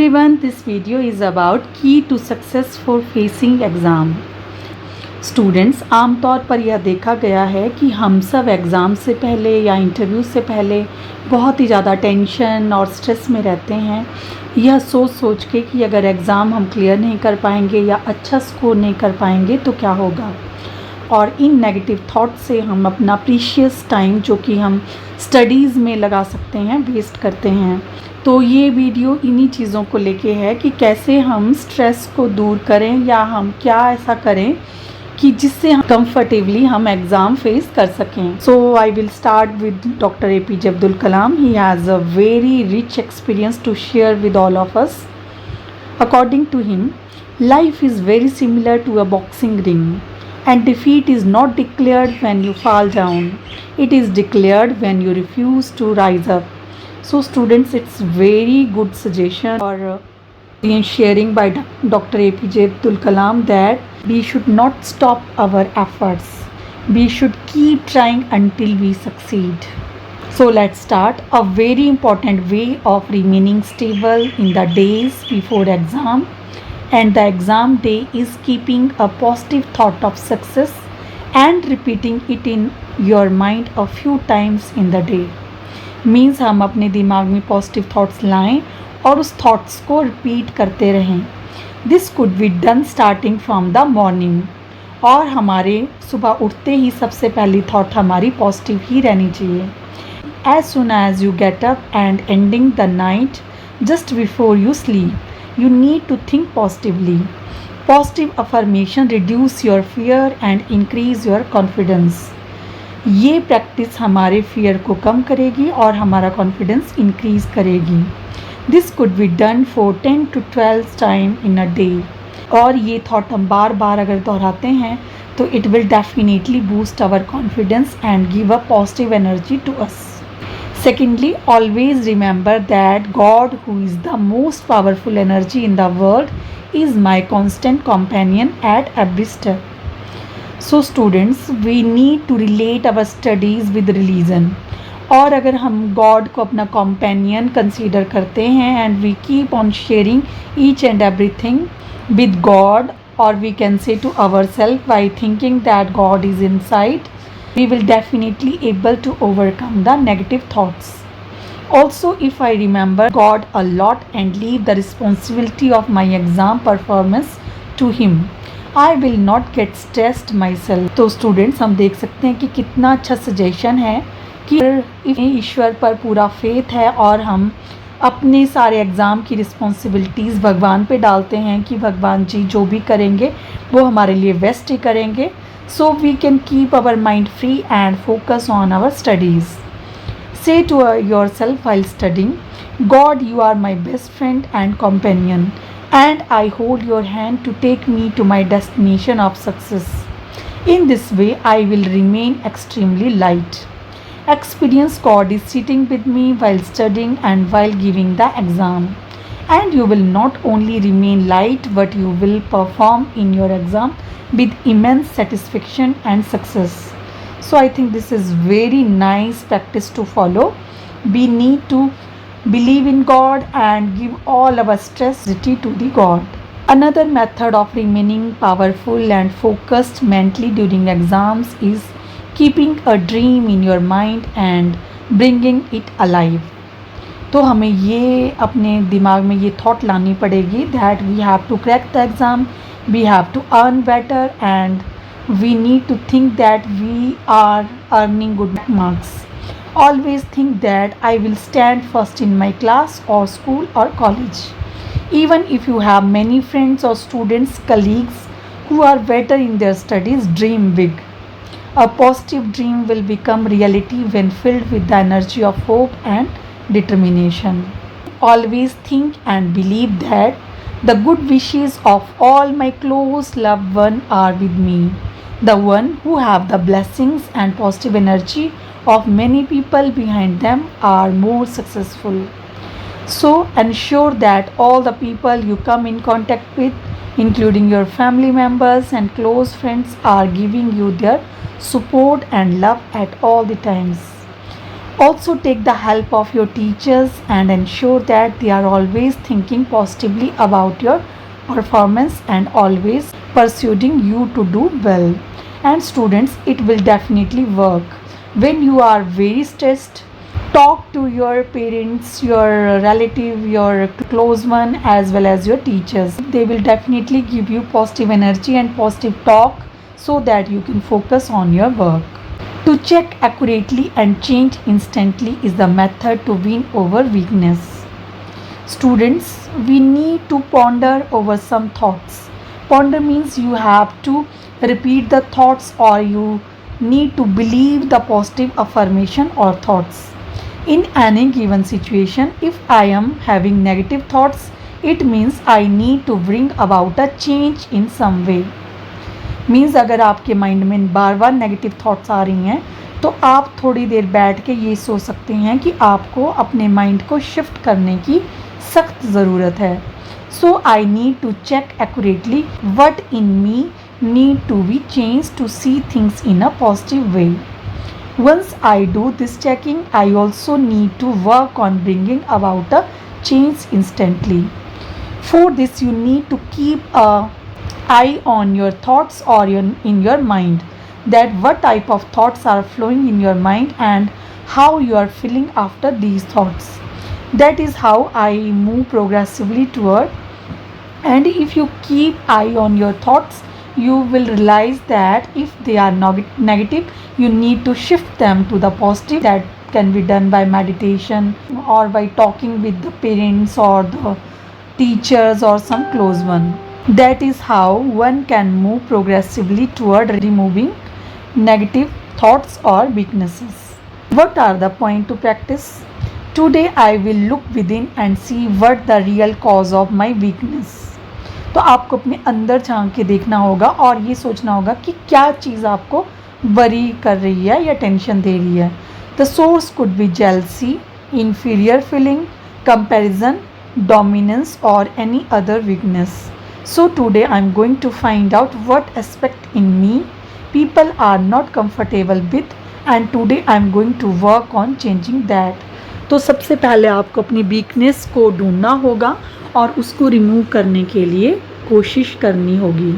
everyone, this video is about key to success for facing exam. Students, आमतौर पर यह देखा गया है कि हम सब एग्ज़ाम से पहले या इंटरव्यू से पहले बहुत ही ज़्यादा टेंशन और स्ट्रेस में रहते हैं, यह सोच के कि अगर एग्ज़ाम हम क्लियर नहीं कर पाएंगे या अच्छा स्कोर नहीं कर पाएंगे तो क्या होगा। और इन नेगेटिव थॉट से हम अपना प्रीशियस टाइम जो कि हम स्टडीज़ में लगा सकते हैं वेस्ट करते हैं। तो ये वीडियो इन्हीं चीज़ों को लेके है कि कैसे हम स्ट्रेस को दूर करें या हम क्या ऐसा करें कि जिससे हम कंफर्टेबली हम एग्ज़ाम फेस कर सकें। So I will start with doctor APJ Abdul Kalam. He has a very rich experience to share with all of us. According to him, life is very similar to a boxing ring, and defeat is not declared when you fall down. It is declared when you refuse to rise up. So students, it's very good suggestion or sharing by Dr. APJ Abdul Kalam that we should not stop our efforts. We should keep trying until we succeed. So let's start. A very important way of remaining stable in the days before exam and the exam day is keeping a positive thought of success and repeating it in your mind a few times in the day. Means हम अपने दिमाग में positive thoughts लाएं और उस thoughts को repeat करते रहें। This could be done starting from the morning, और हमारे सुबह उठते ही सबसे पहली थॉट हमारी पॉजिटिव ही रहनी चाहिए। As soon as you get up and ending the night just before you sleep you need to think positively. Positive affirmation reduce your fear and increase your confidence. ये प्रैक्टिस हमारे fear को कम करेगी और हमारा कॉन्फिडेंस इंक्रीज़ करेगी। This could be done for 10 to 12 time in a day, और ये थॉट हम बार बार अगर दोहराते हैं तो it will definitely boost our confidence and give a positive energy to us. Secondly, always remember that God who is the most powerful energy in the world is my constant companion at every step. So students, we need to relate our studies with religion. और अगर हम God को अपना companion consider करते हैं and we keep on sharing each and everything with God, और we can say to our self by thinking that God is inside, we will definitely able to overcome the negative thoughts. Also, if I remember God a lot and leave the responsibility of my exam performance to Him, I will not get stressed myself. तो students, हम देख सकते हैं कि कितना अच्छा suggestion है कि ईश्वर पर पूरा फेथ है और हम अपने सारे एग्ज़ाम की रिस्पॉन्सिबिलिटीज़ भगवान पे डालते हैं कि भगवान जी जो भी करेंगे वो हमारे लिए बेस्ट ही करेंगे। So we can keep our mind free and focus on our studies. Say to yourself while studying, God, you are my best friend and companion, and I hold your hand to take me to my destination of success. In this way, I will remain extremely light. Experience God is sitting with me while studying and while giving the exam. And you will not only remain light, but you will perform in your exam with immense satisfaction and success. So I think this is very nice practice to follow. We need to believe in God and give all our stress to the God. Another method of remaining powerful and focused mentally during exams is keeping a dream in your mind and bringing it alive. तो हमें ये अपने दिमाग में ये thought लानी पड़ेगी that we have to crack the exam, we have to earn better, and we need to think that we are earning good marks. Always think that I will stand first in my class or school or college. Even if you have many friends or students, colleagues who are better in their studies, dream big. A positive dream will become reality when filled with the energy of hope and determination. Always think and believe that the good wishes of all my close loved ones are with me. The one who have the blessings and positive energy of many people behind them are more successful. So ensure that all the people you come in contact with, including your family members and close friends, are giving you their support and love at all the times. Also, take the help of your teachers and ensure that they are always thinking positively about your performance and always pursuing you to do well. And students, it will definitely work. When you are very stressed, talk to your parents, your relative, your close one, as well as your teachers. They will definitely give you positive energy and positive talk so that you can focus on your work. To check accurately and change instantly is the method to win over weakness. Students, we need to ponder over some thoughts. Ponder means you have to repeat the thoughts or you need to believe the positive affirmation or thoughts. In any given situation, if I am having negative thoughts, it means I need to bring about a change in some way. Means अगर आपके mind में बार बार negative thoughts आ रही हैं तो आप थोड़ी देर बैठ के ये सोच सकते हैं कि आपको अपने माइंड को शिफ्ट करने की सख्त ज़रूरत है. So I need to check accurately what in me need to be changed to see things in a positive way. Once I do this checking, I also need to work on bringing about a change instantly. For this, you need to keep a eye on your thoughts or in your mind, that what type of thoughts are flowing in your mind and how you are feeling after these thoughts. That is how I move progressively toward. And if you keep eye on your thoughts, you will realize that if they are negative, you need to shift them to the positive. That can be done by meditation or by talking with the parents or the teachers or some close one. That is how one can move progressively toward removing negative thoughts or weaknesses. What are the points to practice? Today I will look within and see what the real cause of my weakness. तो आपको अपने अंदर झांक के देखना होगा और ये सोचना होगा कि क्या चीज़ आपको वरी कर रही है या टेंशन दे रही है. The source could be jealousy, inferior feeling, comparison, dominance, or any other weakness. So today I am going to find out what aspect in me people are not comfortable with, and today I am going to work on changing that. तो सबसे पहले आपको अपनी weakness को ढूंढना होगा और उसको रिमूव करने के लिए कोशिश करनी होगी.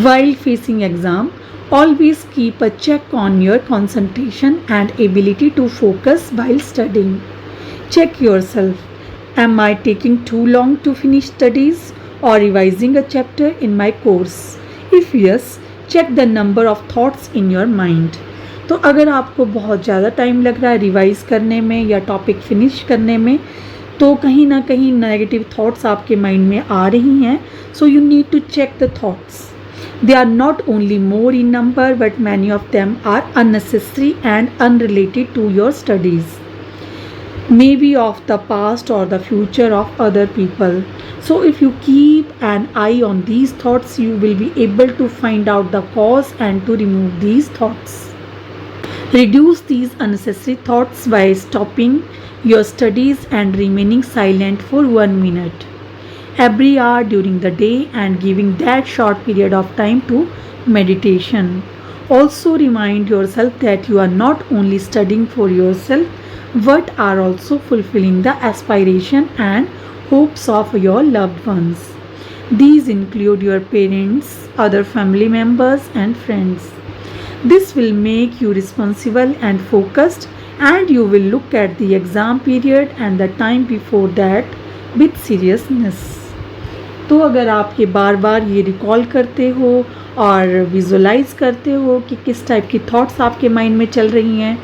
While facing exam, always keep a check on your concentration and ability to focus while studying. Check yourself. Am I taking too long to finish studies or revising a chapter in my course? If yes, check the number of thoughts in your mind. तो अगर आपको बहुत ज़्यादा time लग रहा है revise करने में या टॉपिक फिनिश करने में, तो कहीं ना कहीं नेगेटिव थॉट्स आपके माइंड में आ रही हैं. So you need to check the thoughts. They are not only more in number but many of them are unnecessary and unrelated to your studies, may be of the past और the future of other people. So if you keep an eye on these thoughts, you will be able to find out the cause and to remove these thoughts. Reduce these unnecessary thoughts by stopping your studies and remaining silent for 1 minute every hour during the day and giving that short period of time to meditation. Also remind yourself that you are not only studying for yourself but are also fulfilling the aspiration and hopes of your loved ones. These include your parents, other family members and friends. This will make you responsible and focused, and you will look at the exam period and the time before that with seriousness. तो अगर आप ये बार बार ये recall करते हो और visualise करते हो कि किस टाइप की थॉट्स आपके माइंड में चल रही हैं,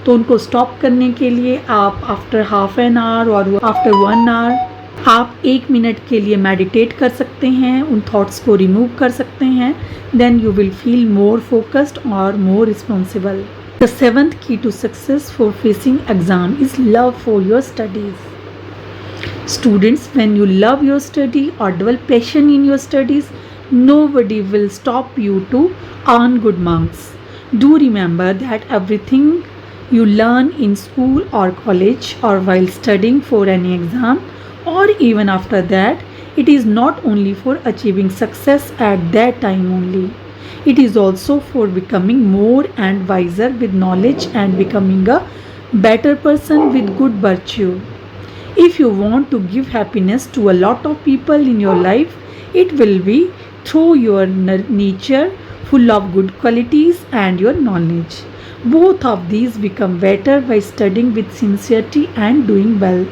तो उनको स्टॉप करने के लिए आप आफ्टर हाफ एन आवर और आफ्टर 1 आवर आप 1 मिनट के लिए मेडिटेट कर सकते हैं, उन थॉट्स को रिमूव कर सकते हैं. Then you will feel more focused और more responsible. The 7th key to success for facing exam is love for your studies. Students, when you love your study or develop passion in your studies, nobody will stop you to earn good marks. Do remember that everything you learn in school or college or while studying for any exam or even after that, it is not only for achieving success at that time only. It is also for becoming more and wiser with knowledge and becoming a better person with good virtue. If you want to give happiness to a lot of people in your life, it will be through your nature full of good qualities and your knowledge. Both of these become better by studying with sincerity and doing well.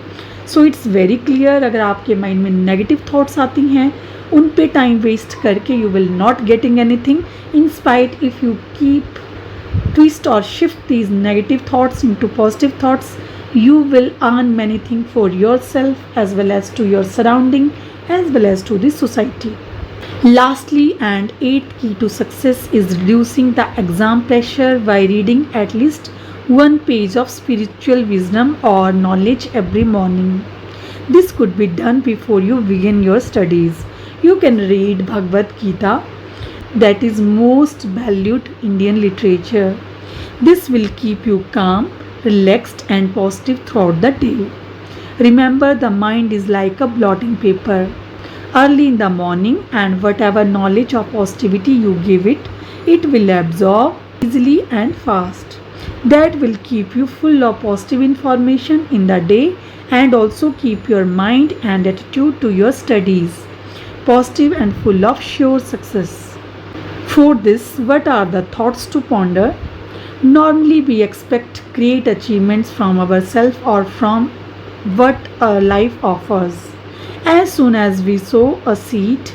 So it's very clear, अगर आपके mind में negative thoughts आती हैं उन पे time waste करके you will not getting anything. In spite if you keep twist or shift these negative thoughts into positive thoughts, you will earn many things for yourself as well as to your surrounding as well as to the society. Lastly and eighth key to success is reducing the exam pressure by reading at least one page of spiritual wisdom or knowledge every morning. This could be done before you begin your studies. You can read Bhagavad Gita, that is most valued Indian literature. This will keep you calm, relaxed and positive throughout the day. Remember, the mind is like a blotting paper. Early in the morning and whatever knowledge or positivity you give it, it will absorb easily and fast. That will keep you full of positive information in the day and also keep your mind and attitude to your studies positive and full of sure success. For this, what are the thoughts to ponder? Normally, we expect great achievements from ourselves or from what life offers. As soon as we sow a seed,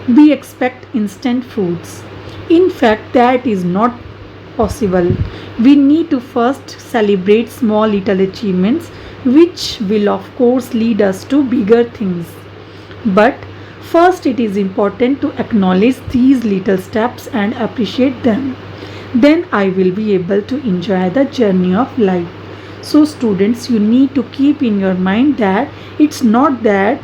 we expect instant fruits. In fact, that is not possible. We need to first celebrate small little achievements, which will of course lead us to bigger things. But first, it is important to acknowledge these little steps and appreciate them. Then I will be able to enjoy the journey of life. So students, you need to keep in your mind that it's not that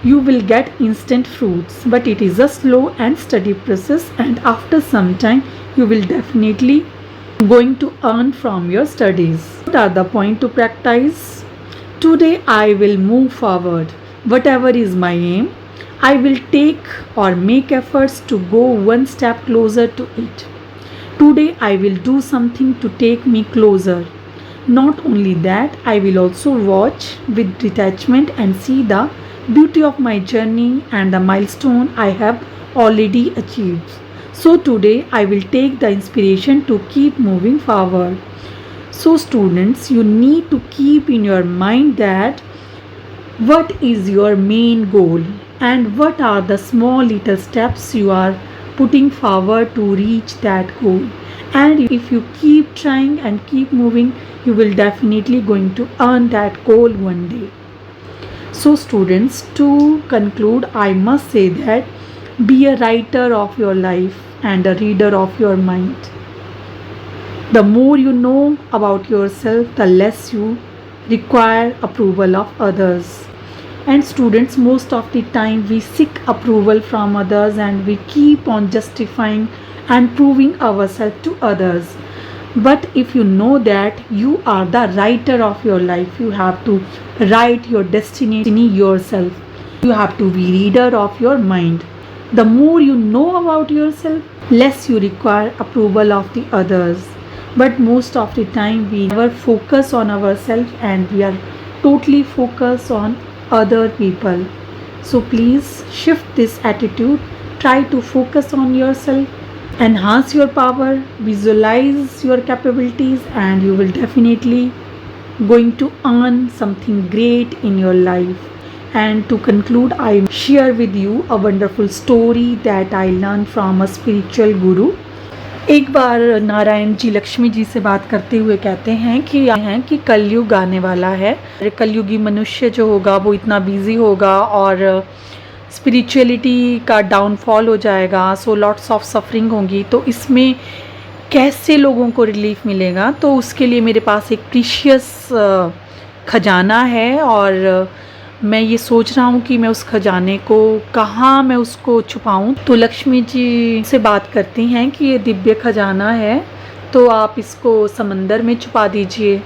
you will get instant fruits, but it is a slow and steady process, and after some time you will definitely going to earn from your studies. What are the point to practice? Today I will move forward. Whatever is my aim, I will take or make efforts to go one step closer to it. Today I will do something to take me closer. Not only that, I will also watch with detachment and see the beauty of my journey and the milestone I have already achieved. So today I will take the inspiration to keep moving forward. So students, you need to keep in your mind that what is your main goal and what are the small little steps you are putting forward to reach that goal. And if you keep trying and keep moving, you will definitely going to earn that goal one day. So students, to conclude, I must say that be a writer of your life and a reader of your mind. The more you know about yourself, the less you require approval of others. And students, most of the time we seek approval from others and we keep on justifying and proving ourselves to others. But if you know that you are the writer of your life, you have to write your destiny yourself. You have to be reader of your mind. The more you know about yourself, less you require approval of the others. But most of the time we never focus on ourselves and we are totally focused on other people. So please shift this attitude. Try to focus on yourself, enhance your power, visualize your capabilities, and you will definitely going to earn something great in your life. And to conclude, I share with you a wonderful story that I learned from a spiritual guru. एक बार नारायण जी लक्ष्मी जी से बात करते हुए कहते हैं कि कलयुग आने वाला है. कलयुगी मनुष्य जो होगा वो इतना बिजी होगा और स्पिरिचुअलिटी का डाउनफॉल हो जाएगा. सो लॉट्स ऑफ सफरिंग होंगी. तो इसमें कैसे लोगों को रिलीफ मिलेगा? तो उसके लिए मेरे पास एक प्रीशियस खजाना है और मैं ये सोच रहा हूँ कि मैं उस खजाने को कहाँ मैं उसको छुपाऊँ. तो लक्ष्मी जी से बात करती हैं कि ये दिव्य खजाना है तो आप इसको समंदर में छुपा दीजिए.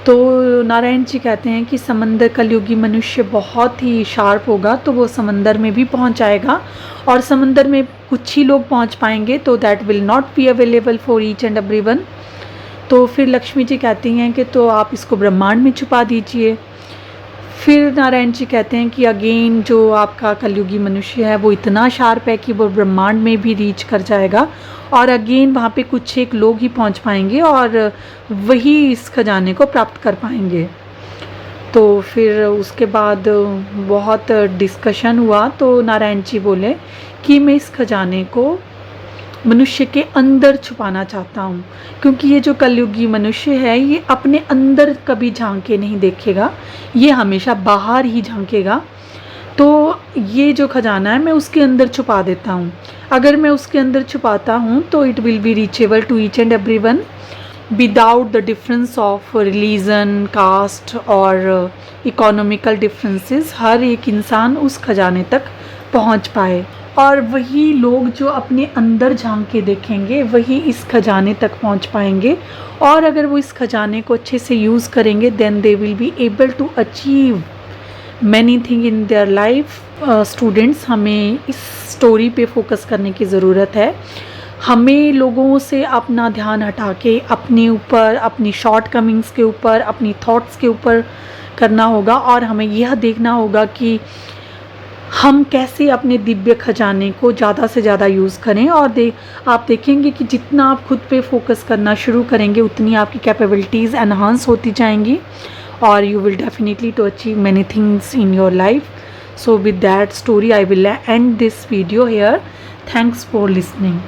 तो नारायण जी कहते हैं कि समंदर, कलयुगी मनुष्य बहुत ही शार्प होगा तो वो समंदर में भी पहुँच जाएगा और समंदर में कुछ ही लोग पहुँच पाएंगे. तो that will not be available for each and everyone. तो फिर लक्ष्मी जी कहती हैं कि तो आप इसको ब्रह्मांड में छुपा दीजिए। फिर नारायण जी कहते हैं कि अगेन जो आपका कलयुगी मनुष्य है वो इतना शार्प है कि वो ब्रह्मांड में भी रीच कर जाएगा, और अगेन वहाँ पे कुछ एक लोग ही पहुँच पाएंगे और वही इस खजाने को प्राप्त कर पाएंगे। तो फिर उसके बाद बहुत डिस्कशन हुआ, तो नारायण जी बोले कि मैं इस खजाने को मनुष्य के अंदर छुपाना चाहता हूँ, क्योंकि ये जो कलयुगी मनुष्य है ये अपने अंदर कभी झांक के नहीं देखेगा, ये हमेशा बाहर ही झांकेगा। तो ये जो खजाना है मैं उसके अंदर छुपा देता हूँ। अगर मैं उसके अंदर छुपाता हूँ तो it will be reachable to each and everyone without the difference of religion, caste और इकोनॉमिकल डिफरेंसेस। हर एक इंसान उस खजाने तक पहुँच पाए, और वही लोग जो अपने अंदर झांक के देखेंगे वही इस खजाने तक पहुंच पाएंगे। और अगर वो इस खजाने को अच्छे से यूज़ करेंगे then they will be able to achieve many thing in their life. Students, हमें इस स्टोरी पे फोकस करने की ज़रूरत है। हमें लोगों से अपना ध्यान हटा के अपने ऊपर, अपनी शॉर्ट कमिंग्स के ऊपर, अपनी थॉट्स के ऊपर करना होगा, और हमें यह देखना होगा कि हम कैसे अपने दिव्य खजाने को ज़्यादा से ज़्यादा यूज़ करें। और आप देखेंगे कि जितना आप खुद पे फोकस करना शुरू करेंगे उतनी आपकी कैपेबिलिटीज़ एनहांस होती जाएंगी, और you will definitely to achieve many things in your life. So with that story I will end this video here. Thanks for listening.